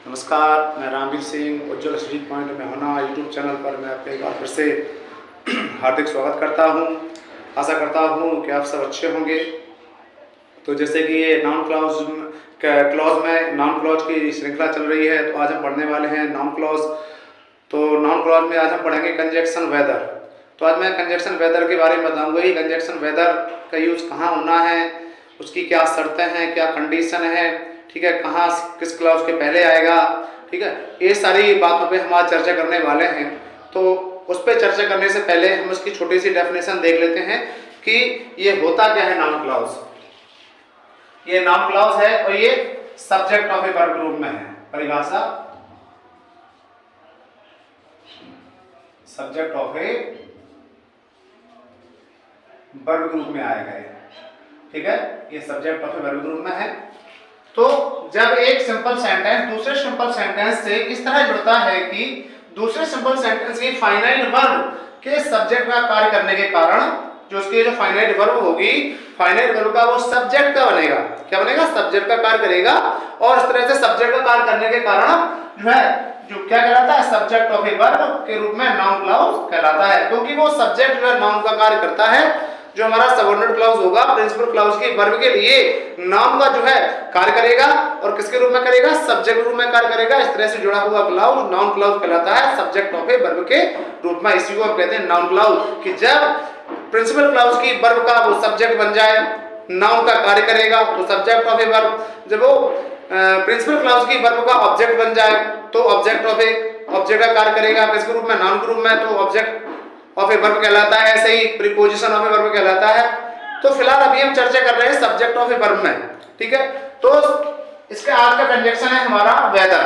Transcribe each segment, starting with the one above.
नमस्कार, मैं रामवीर सिंह उज्ज्वल street point में होना यूट्यूब चैनल पर मैं आपका एक बार फिर से हार्दिक स्वागत करता हूं। आशा करता हूं कि आप सब अच्छे होंगे। तो जैसे कि ये नाउन क्लॉज में नाउन क्लॉज की श्रृंखला चल रही है, तो आज हम पढ़ने वाले हैं नाउन क्लॉज। तो नाउन क्लॉज में आज हम पढ़ेंगे कंजक्शन वेदर। तो आज मैं कंजक्शन वेदर के बारे में बताऊंगा कि कंजक्शन वेदर का यूज़ कहाँ होना है, उसकी क्या शर्तें हैं, क्या कंडीशन है, ठीक है, कहाँ किस क्लॉज के पहले आएगा, ठीक है, ये सारी बातों पे हम आज चर्चा करने वाले हैं। तो उस पर चर्चा करने से पहले हम इसकी छोटी सी डेफिनेशन देख लेते हैं कि ये होता क्या है नाउन क्लॉज। ये नाउन क्लॉज है और ये subject of a verb group में है। परिभाषा subject of a verb group में आएगा ये, ठीक है, ये subject of a verb group में है। तो जब एक सिंपल सेंटेंस दूसरे सिंपल सेंटेंस से इस तरह जुड़ता है कि दूसरे सिंपल सेंटेंस की फाइनाइट वर्ब के सब्जेक्ट का कार्य करने के कारण जो उसकी जो फाइनाइट वर्ब होगी, फाइनाइट वर्ब का वो सब्जेक्ट का बनेगा। क्या बनेगा? सब्जेक्ट का कार्य करेगा। और इस तरह से सब्जेक्ट का कार्य करने के कारण जो है जो क्या कहलाता है, सब्जेक्ट ऑफ ए वर्ब के रूप में नाउन क्लॉज कहलाता है, क्योंकि वो सब्जेक्ट जो है नाउन का कार्य करता है। जो हमारा सबऑर्डिनेट क्लॉज होगा प्रिंसिपल क्लॉज की वर्ब के लिए नाउन का जो है कार्य करेगा और किसके रूप में करेगा? सब्जेक्ट रूप में कार्य करेगा। इस तरह से जुड़ा हुआ क्लॉज नाउन क्लॉज कहलाता है, सब्जेक्ट ऑफ ए वर्ब के रूप में। इसी को हम कहते हैं नाउन क्लॉज। कि जब प्रिंसिपल क्लॉज की वर्ब का वो सब्जेक्ट बन जाए, नाउन का कार्य करेगा, तो सब्जेक्ट ऑफ ए वर्ब। जब वो प्रिंसिपल क्लॉज की वर्ब का ऑब्जेक्ट बन जाए तो ऑब्जेक्ट ऑफ ए ऑब्जेक्ट का कार्य करेगा किसके रूप में? नाउन के रूप में। तो ऑब्जेक्ट ऑफ ए वर्ब कहलाता है। ऐसे ही प्रीपोजिशन ऑफ ए वर्ब कहलाता है। तो फिलहाल अभी हम चर्चा कर रहे हैं सब्जेक्ट ऑफ ए वर्ब में, ठीक है। तो इसका आज का कंजक्शन है हमारा वेदर।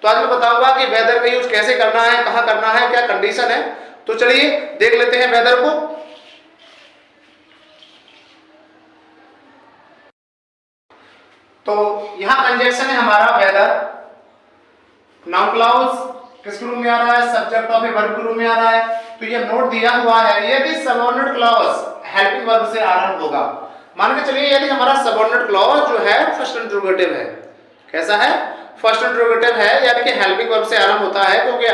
तो आज मैं बताऊंगा कि वेदर का यूज कैसे करना है, कहां करना है, क्या कंडीशन है। तो चलिए देख लेते हैं वेदर को। तो यहां कंजक्शन है हमारा वेदर। नाउन क्लॉज किस रूप में आ रहा है? सब्जेक्ट ऑफ ए वर्ब के रूप में आ रहा है। तो ये नोट दिया हुआ है, यदि सबऑर्डिनेट क्लॉज हेल्पिंग वर्ब से आरंभ होगा। मान के चलिए यदि हमारा सबऑर्डिनेट क्लॉज जो है फर्स्ट इंट्रोगेटिव है। कैसा है? फर्स्ट इंट्रोगेटिव है, यानी कि हेल्पिंग वर्ब से आरंभ होता है, क्योंकि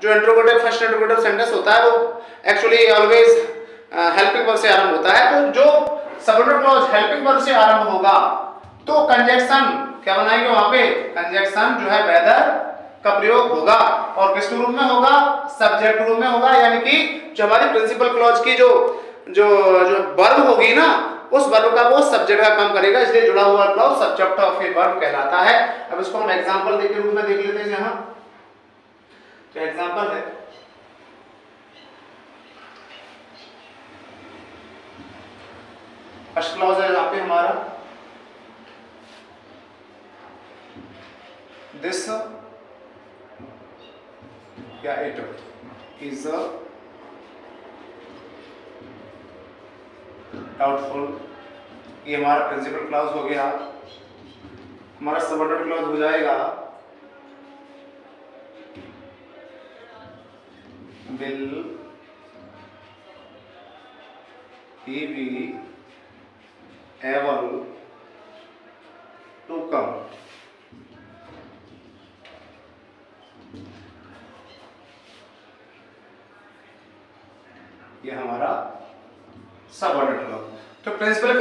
जो इंट्रोगेटिव फर्स्ट इंट्रोगेटिव सेंटेंस होता है वो एक्चुअली ऑलवेज हेल्पिंग वर्ब से आरंभ होता है। तो जो सबऑर्डिनेट क्लॉज हेल्पिंग वर्ब से आरंभ होगा तो कंजक्शन क्या बनाएंगे वहां पे? कंजक्शन जो है वेदर का प्रयोग होगा। और किस रूप में होगा? सब्जेक्ट रूप में होगा। यानी कि जो हमारी प्रिंसिपल क्लॉज की जो जो जो वर्ब होगी ना, उस वर्ब का वो सब्जेक्ट का काम करेगा, इसलिए जुड़ा हुआ clause subject of a verb कहलाता है। अब इसको हम एग्जांपल के रूप में देख लेते हैं यहां। तो एग्जांपल है फर्स्ट क्लॉज है यहां पे हमारा दिस या इट इज डाउटफुल। ये हमारा प्रिंसिपल क्लॉज हो गया। हमारा सबऑर्डिनेट क्लॉज हो जाएगा will he be able to come. ये हमारा सबऑर्डिनेट क्लॉज। तो प्रिंसिपल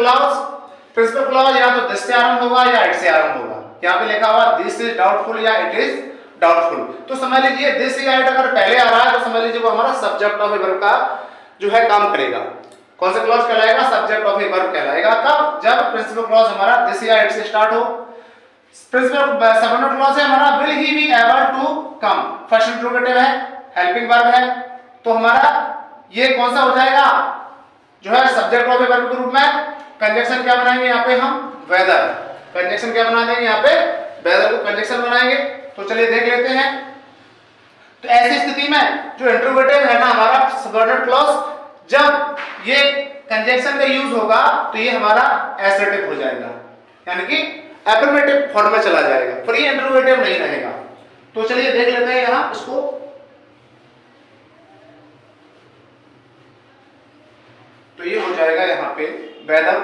क्लॉज या तो दिस से आरंभ होगा या इट से आरंभ होगा। यहाँ पे लिखा हुआ दिस इज डाउटफुल या इट इज डाउटफुल। तो समझ लीजिए दिस या इट अगर पहले आ रहा है तो समझ लीजिए वो हमारा सब्जेक्ट ऑफ ए वर्ब का जो है काम करेगा। कौन सा क्लॉज कहलाएगा? सब्जेक्ट ऑफ ए वर्ब कहलाएगा। कब? जब प्रिंसिपल क्लॉज हमारा दिस या इट से स्टार्ट हो। प्रिंसिपल सबऑर्डिनेट क्लॉज है हमारा will he be able to come. First interrogative है, हेल्पिंग वर्ब है, तो हमारा ये कौन सा हो जाएगा? जो है सब्जेक्ट ऑफ ए वर्ब के रूप में। कंजक्शन क्या बनाएंगे यहाँ पे हम? वेदर। कंजक्शन क्या बना देंगे यहाँ पे? वेदर को कंजक्शन बनाएंगे। तो चलिए देख लेते हैं। तो ऐसी स्थिति में जो इंट्रोगेटिव है ना हमारा सबऑर्डिनेट क्लॉज, जब ये कंजक्शन का यूज होगा तो ये हमारा एसर्टिव हो जाएगा, यानी कि एफर्मेटिव फॉर्म में चला जाएगा, फिर ये इंट्रोगेटिव नहीं रहेगा। तो चलिए देख लेते हैं यहाँ इसको। तो ये हो जाएगा यहाँ पे वेदर।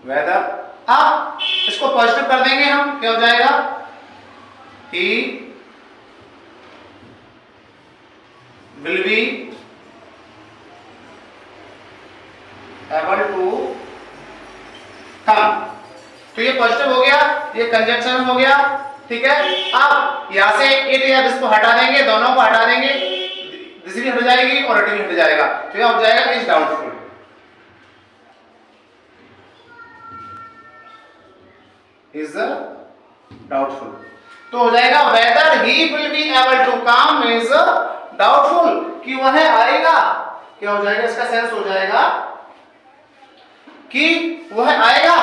वेदर, अब इसको पॉजिटिव कर देंगे हम, क्या हो जाएगा, he will be able to come. तो ये पॉजिटिव हो गया, ये कंजंक्शन हो गया, ठीक है। अब यहां से इट या दिस को हटा देंगे, दोनों को हटा देंगे, दिस भी हट जाएगी और इट भी हट जाएगा, तो ये हो जाएगा इज डाउटफुल, इज डाउटफुल। तो हो जाएगा whether he will be able to come is doubtful, कि वह आएगा, क्या हो जाएगा, इसका सेंस हो जाएगा कि वह आएगा,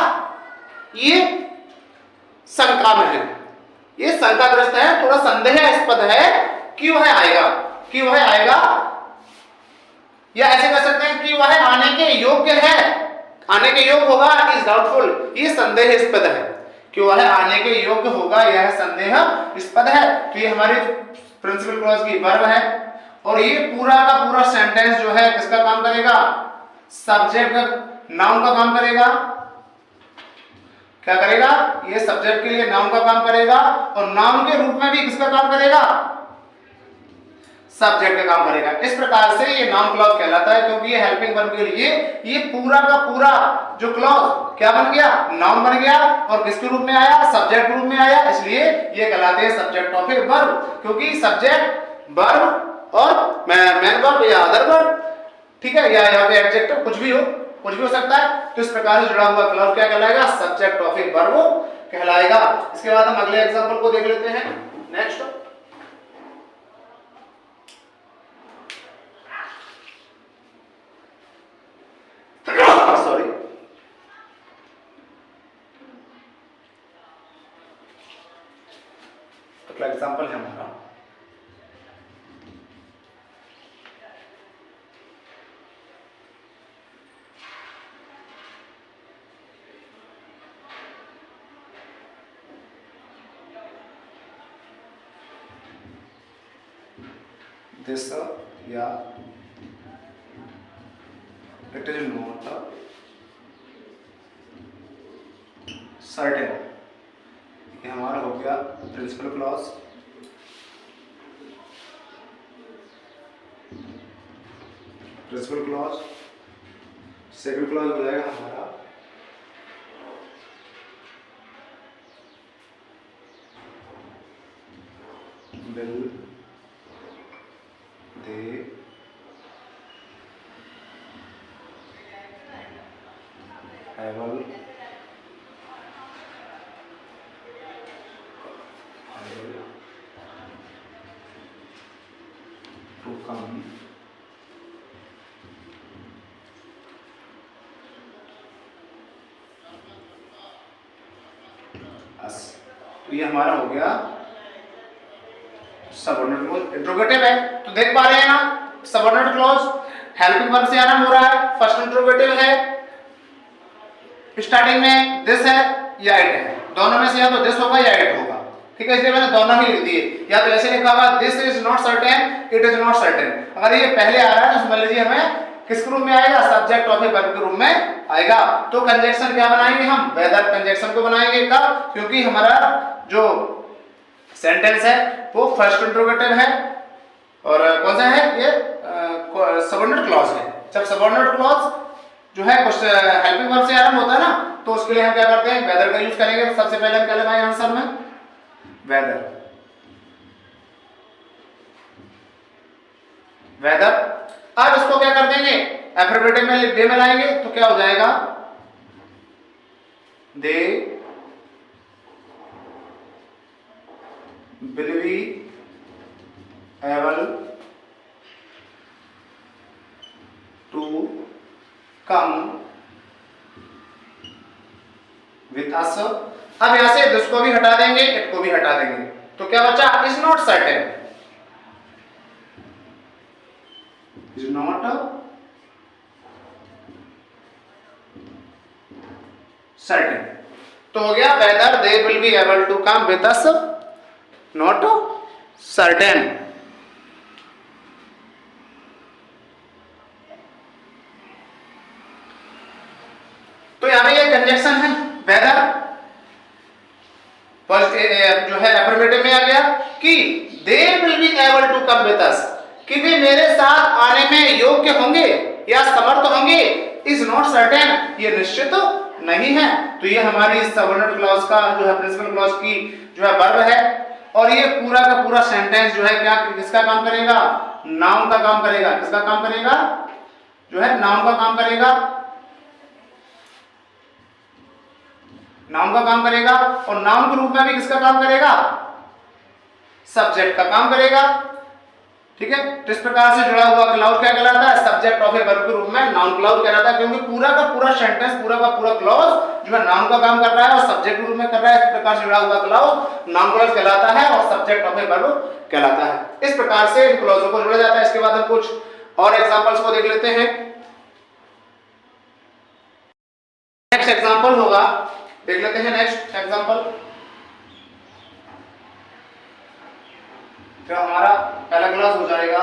ये शंका में है, ये शंकाग्रस्त है, थोड़ा संदेहास्पद है कि वह आएगा, कि वह आएगा, या ऐसे कह सकते हैं कि वह आने के योग्य है, आने के योग्य होगा, इज डाउटफुल, ये संदेहास्पद है, कि वह आने के योग्य होगा, यह संदेहास्पद है। तो ये हमारी प्रिंसिपल क्लॉज की वर्ब है, और ये पूरा का पूरा सेंटेंस जो है किसका काम करेगा, सब्जेक्ट नाउन का काम करेगा, क्या करेगा, ये सब्जेक्ट के लिए नाउन का काम करेगा, और नाउन के रूप में भी किसका काम करेगा, सब्जेक्ट का काम करेगा। इस प्रकार से ये नाउन क्लॉज कहलाता है, क्योंकि ये हेल्पिंग वर्ब के लिए ये पूरा का पूरा जो क्लॉज क्या बन गया, नाउन बन गया, और किसके रूप में आया, सब्जेक्ट के रूप में आया, इसलिए ये कहलाते हैं सब्जेक्ट ऑफ ए वर्ब, क्योंकि सब्जेक्ट वर्ब और मेन वर्ब या अदर वर्ब, ठीक है, या यहाँ पे एडजेक्टिव कुछ भी हो सकता है, तो इस प्रकार से जुड़ा हुआ क्लॉज क्या कहलाएगा, सब्जेक्ट ऑफ ए वर्ब कहलाएगा। इसके बाद हम अगले एग्जांपल को देख लेते हैं। नेक्स्ट, सॉरी, अगला एग्जांपल है हमारा this या it is not certain, ये हमारा हो गया principal clause. Principal clause, second clause हो जाएगा हमारा will they able to come us। तो ये हमारा हो गया सबऑर्डिनेट क्लॉज। इंट्रोगेटिव है, तो देख पा रहे हैं ना, सबऑर्डिनेट क्लॉज हेल्पिंग वर्ब से आरंभ हो रहा है, फर्स्ट इंट्रोगेटिव है, स्टार्टिंग में दिस है या इट है, दोनों में से या तो दिस होगा या इट होगा, ठीक है, इसलिए मैंने दोनों ही लिख दिए, या तो ऐसे लिखा हुआ this is not certain, it is not certain. अगर ये पहले आ रहा है तो समझ लीजिए हमें किस रूप में आएगा, सब्जेक्ट ऑफ ए वर्ब के रूप में आएगा। तो कंजंक्शन क्या बनाएंगे हम, वेदर कंजंक्शन को बनाएंगे, कब, क्योंकि हमारा जो सेंटेंस है वो फर्स्ट इंट्रोगेटिव है, और कौन सा है, ये सबऑर्डिनेट क्लॉज है। जब सबऑर्डिनेट क्लॉज जो है कुछ हेल्पिंग वर्ब से आरंभ होता है ना, तो उसके लिए हम क्या करते हैं, वेदर का यूज करेंगे। तो सबसे पहले हम क्या लगाएं आंसर में, वेदर, वेदर। अब इसको क्या कर देंगे, एफर्मेटिव में दे में लाएंगे, तो क्या हो जाएगा, दे will be able to come with us। अब यहां से दिस को भी हटा देंगे, इट को भी हटा देंगे, तो क्या बचा, is not certain, is not certain. तो हो गया whether they will be able to come with us, not certain. तो यहां पे ये कंजक्शन है वेदर, जो है अफर्मेटिव में आ गया कि they will be able to come with us, कि वे मेरे साथ आने में योग्य होंगे या समर्थ होंगे, इज नॉट सर्टेन, ये निश्चित नहीं है। तो ये हमारी सबऑर्डिनेट क्लॉज का जो है प्रिंसिपल क्लॉज की जो है वर्ब है, और ये पूरा का पूरा सेंटेंस जो है क्या किसका काम करेगा, नाउन का काम करेगा। किसका काम करेगा, जो है नाउन का काम करेगा, नाउन का काम करेगा, और नाउन के रूप में भी किसका काम करेगा, सब्जेक्ट का काम करेगा। ठीक है, तो इस प्रकार से जुड़ा हुआ क्लाउज क्या कहलाता है, सब्जेक्ट ऑफ ए वर्ब के रूप में नाउन क्लाउज कहलाता है, क्योंकि पूरा का पूरा सेंटेंस, पूरा का पूरा क्लॉज जो है नाउन का काम कर रहा है और सब्जेक्ट के रूप में कर रहा है। इस प्रकार से जुड़ा हुआ क्लाउज नाउन क्लाउज कहलाता है और सब्जेक्ट ऑफ ए वर्ब कहलाता है। इस प्रकार से इन क्लॉजों को जोड़ा जाता है। इसके बाद हम कुछ और एग्जांपल्स को देख लेते हैं। नेक्स्ट एग्जांपल होगा, देख लेते हैं नेक्स्ट एग्जांपल। तो हमारा पहला क्लास हो जाएगा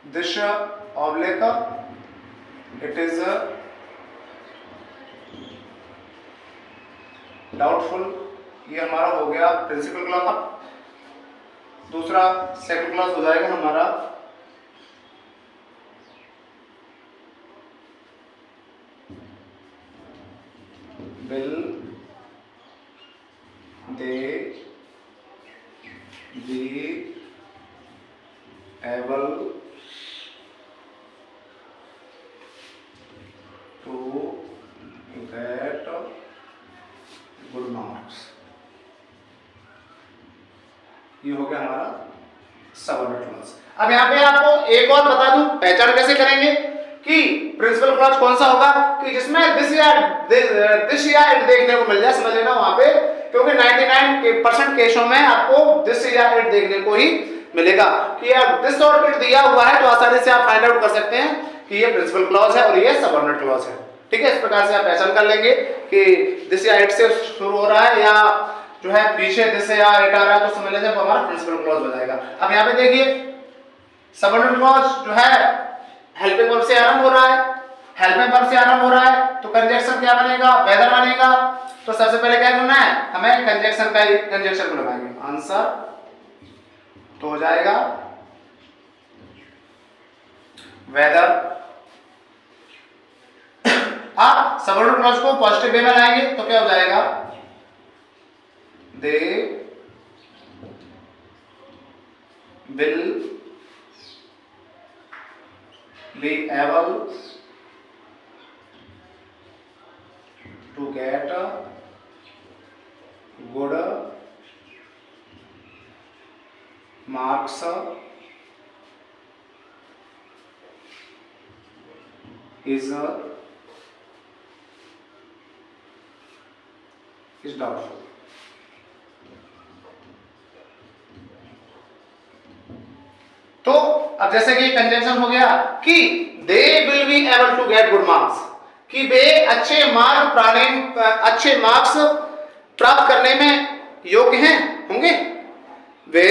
this oblique it is doubtful, ये हमारा हो गया प्रिंसिपल क्लॉज। दूसरा सेकंड क्लॉज हो जाएगा हमारा will they be able to get good marks, ये हो गया हमारा सबऑर्डिनेट क्लॉज। अब यहाँ पे आपको एक और बता दूं, पहचान कैसे करेंगे कि प्रिंसिपल क्लॉज कौन सा होगा, कि जिसमें दिस या इट देखने को मिल जाए, समझ लेना वहां पे, क्योंकि 99% केसों में आपको दिस या इट देखने को ही मिलेगा। कि अब दिस और इट दिया हुआ है तो आसानी से आप फाइंड आउट कर सकते हैं कि ये प्रिंसिपल क्लॉज है और ये सबऑर्डिनेट क्लॉज है। ठीक है, इस प्रकार से आप पहचान कर लेंगे कि दिस या इट से शुरू हो रहा है या जो है पीछे दिस या इट आ रहा है, तो समझ लेते हैं हमारा प्रिंसिपल क्लॉज हो जाएगा। अब यहाँ पे देखिए सबऑर्डिनेट क्लॉज जो है हेल्पिंग वर्ब से आरंभ हो रहा है, हेल्पिंग वर्ब से आरंभ हो रहा है, तो कंजक्शन क्या बनेगा, वेदर बनेगा। तो सबसे पहले क्या करना है, हमें कंजक्शन को लगाएंगे, आंसर तो हो जाएगा वेदर। आप सबऑर्डिनेट क्लॉज को पॉजिटिव वे में लाएंगे तो क्या हो जाएगा, they will be able to get good marks is doubtful। तो अब जैसे कि कंजंक्शन हो गया कि they will be able to get good marks, कि वे अच्छे मार्क्स प्राप्त करने में योग्य हैं, होंगे। वे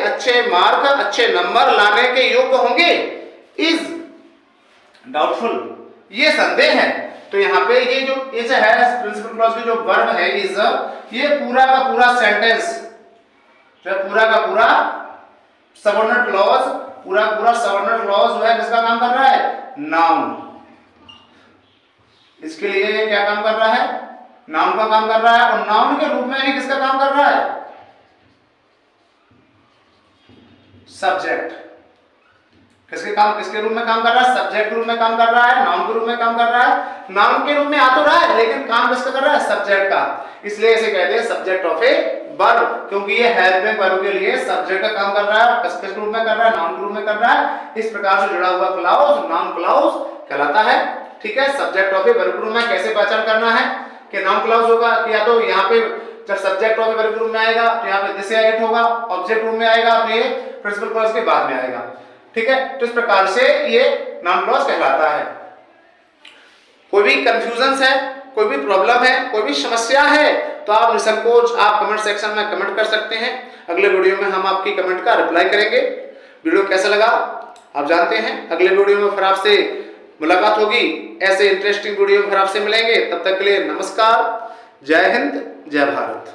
अच्छे मार्क, अच्छे नंबर लाने के योग्य होंगे, इज डाउटफुल, ये संदेह है। तो यहाँ पे ये जो इज है प्रिंसिपल क्लॉज की जो वर्ब है इज, ये पूरा का पूरा सेंटेंस जो है पूरा का पूरा सबऑर्डिनेट क्लॉज, पूरा सबऑर्डिनेट क्लॉज जो है किसका काम कर रहा है, नाउन। इसके लिए ये क्या काम कर रहा है, नाउन का काम कर रहा है, और नाउन के रूप में ही किसका काम कर रहा है, सब्जेक्ट। किसके रूप में काम कर रहा है, सब्जेक्ट के रूप में काम कर रहा है, नाउन के रूप में काम कर रहा है। नाउन के रूप में आ तो रहा है लेकिन काम किसका कर रहा है, सब्जेक्ट का। इसलिए इसे कहते हैं सब्जेक्ट ऑफ ए वर्ब, क्योंकि ये हेल्पिंग वर्ब के लिए सब्जेक्ट का काम कर रहा है, किसके रूप में कर रहा है, नाउन के रूप में कर रहा है। इस प्रकार से जुड़ा हुआ क्लॉज नाउन क्लॉज कहलाता है। ठीक है, सब्जेक्ट ऑफ ए वर्ब के रूप में कैसे पहचान करना है कि नाउन क्लॉज होगा, कि या तो यहाँ पे जब सब्जेक्ट ऑफ ए वर्ब के रूप में आएगा तो यहाँ पे दिस या इट होगा, ऑब्जेक्ट रूप में आएगा तो ये प्रिंसिपल क्लॉज के बाद में आएगा। ठीक है, तो इस प्रकार से ये नाउन क्लॉज कहलाता है। कोई भी कंफ्यूजन है, कोई भी प्रॉब्लम है, कोई भी समस्या है तो आप निसंकोच आप कमेंट सेक्शन में कमेंट कर सकते हैं। अगले वीडियो में हम आपकी कमेंट का रिप्लाई करेंगे। वीडियो कैसा लगा आप जानते हैं अगले वीडियो में फिर आपसे मुलाकात होगी, ऐसे इंटरेस्टिंग वीडियो में फिर आपसे मिलेंगे। तब तक के लिए नमस्कार, जय हिंद, जय भारत।